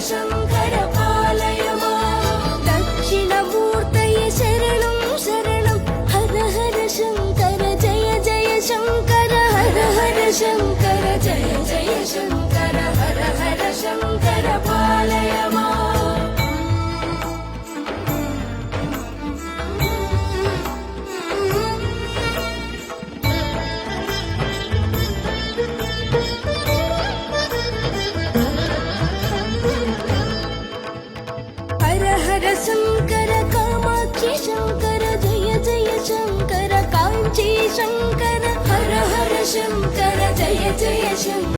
शङ्कर पालय माम् दक्षिणमूर्तये शरणं शरणं हर हर शङ्कर जय जय शङ्कर हर हर शङ्कर जय जय शङ्कर हर हर शङ्कर पालय माम् हर हर शङ्कर कामाक्षि शङ्कर जय जय शङ्कर काञ्ची शङ्कर हर हर शङ्कर जय जय शङ्कर